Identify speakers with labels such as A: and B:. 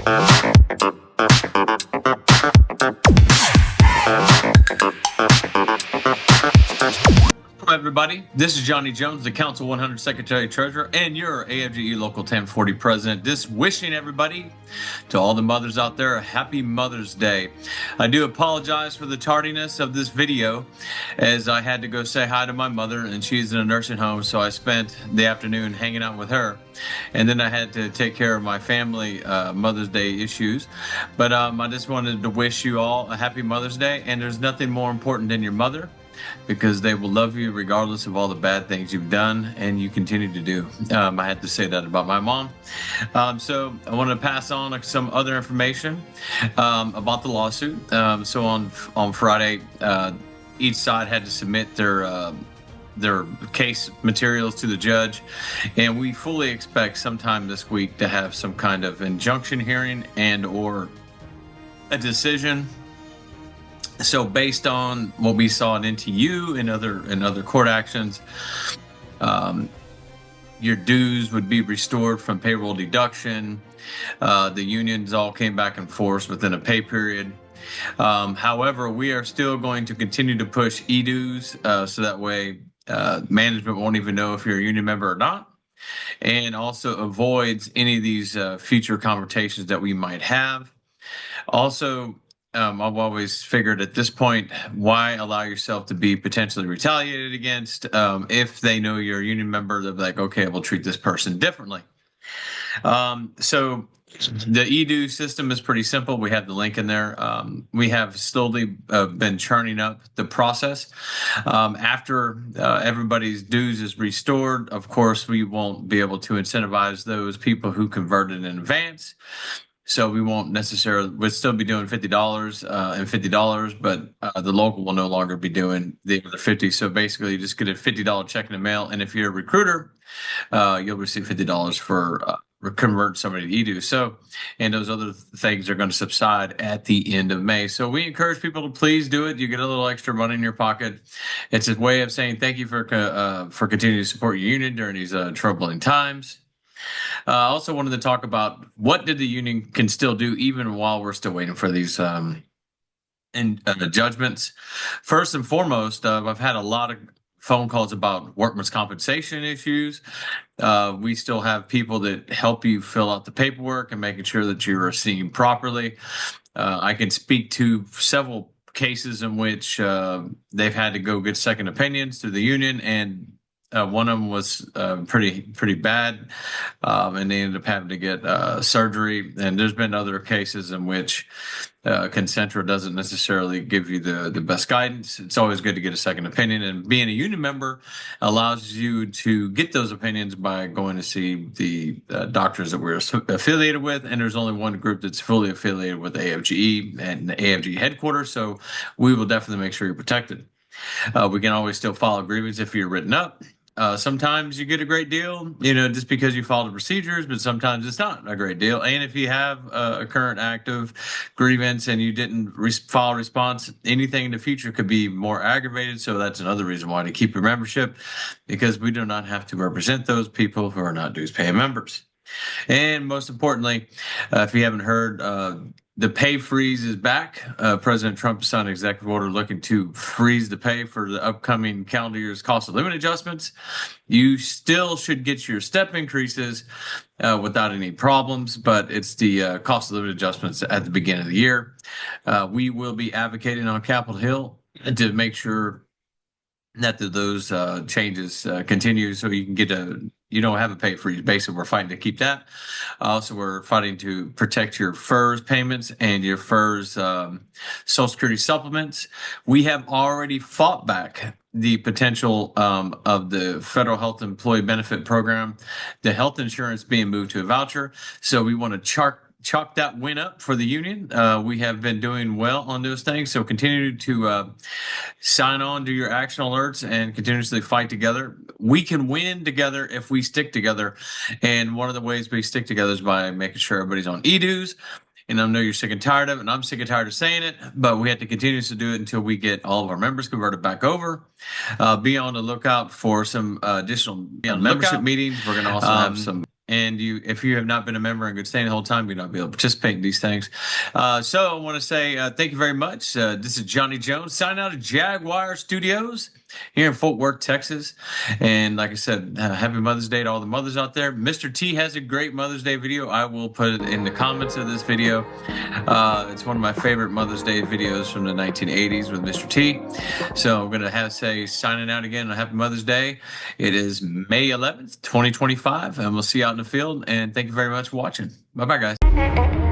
A: Hello, everybody. This is Johnny Jones, the Council 100 Secretary Treasurer, and your AFGE Local 1040 President. Just wishing everybody, to all the mothers out there, a happy Mother's Day. I do apologize for the tardiness of this video, as I had to go say hi to my mother, and she's in a nursing home, so I spent the afternoon hanging out with her. And then I had to take care of my family Mother's Day issues. But I just wanted to wish you all a happy Mother's Day, and there's nothing more important than your mother, because they will love you regardless of all the bad things you've done and you continue to do. I had to say that about my mom. So I want to pass on some other information about the lawsuit. So on Friday, each side had to submit their case materials to the judge, and we fully expect sometime this week to have some kind of injunction hearing and or a decision. So based on what we saw in NTU and other court actions, your dues would be restored from payroll deduction. The unions all came back and forth within a pay period. However, we are still going to continue to push e-dues, so that way management won't even know if you're a union member or not, and also avoids any of these future conversations that we might have. Also, I've always figured at this point, why allow yourself to be potentially retaliated against? If they know you're a union member, they'll be like, okay, we'll treat this person differently. So the eDo system is pretty simple. We have the link in there. We have slowly been churning up the process. After everybody's dues is restored, of course, we won't be able to incentivize those people who converted in advance. So we won't necessarily, we'll still be doing $50 and $50, but the local will no longer be doing the other 50. So basically you just get a $50 check in the mail. And if you're a recruiter, you'll receive $50 for convert somebody to eDo. So, and those other things are going to subside at the end of May. So we encourage people to please do it. You get a little extra money in your pocket. It's a way of saying thank you for continuing to support your union during these troubling times. I also wanted to talk about what did the union can still do even while we're still waiting for these judgments. First and foremost, I've had a lot of phone calls about workman's compensation issues. We still have people that help you fill out the paperwork and making sure that you're receiving properly. I can speak to several cases in which they've had to go get second opinions through the union, and one of them was pretty bad, and they ended up having to get surgery. And there's been other cases in which Concentra doesn't necessarily give you the best guidance. It's always good to get a second opinion, and being a union member allows you to get those opinions by going to see the doctors that we're affiliated with. And there's only one group that's fully affiliated with AFGE and the AFGE headquarters, so we will definitely make sure you're protected. We can always still file a grievance if you're written up. Sometimes you get a great deal, just because you follow the procedures, but sometimes it's not a great deal. And if you have a current active grievance and you didn't file a response, anything in the future could be more aggravated. So that's another reason why to keep your membership, because we do not have to represent those people who are not dues paying members. And most importantly, if you haven't heard, the pay freeze is back. President Trump signed an executive order looking to freeze the pay for the upcoming calendar year's cost of living adjustments. You still should get your step increases without any problems, but it's the cost of living adjustments at the beginning of the year. We will be advocating on Capitol Hill to make sure that those changes continue, so you can get you don't have a pay freeze. Basically, we're fighting to keep that. Also, we're fighting to protect your FERS payments and your FERS Social Security supplements. We have already fought back the potential of the Federal Health Employee Benefit Program, the health insurance being moved to a voucher. So we want to chalk that win up for the union. We have been doing well on those things, so continue to sign on to your action alerts and continuously fight together. We can win together if we stick together, and one of the ways we stick together is by making sure everybody's on e-dues. And I know you're sick and tired of it, and I'm sick and tired of saying it, but we have to continue to do it until we get all of our members converted back over. Be on the lookout for some additional membership meetings. We're going to also have some And if you have not been a member in good standing the whole time, you'll not be able to participate in these things. So I want to say thank you very much. This is Johnny Jones signing out of Jaguar Studios here in Fort Worth, Texas. And like I said, happy Mother's Day to all the mothers out there. Mr. T has a great Mother's Day video. I will put it in the comments of this video. It's one of my favorite Mother's Day videos from the 1980s with Mr. T. So I'm going to say signing out again on Happy Mother's Day. It is May 11th, 2025, and we'll see you out in the field. And thank you very much for watching. Bye-bye, guys.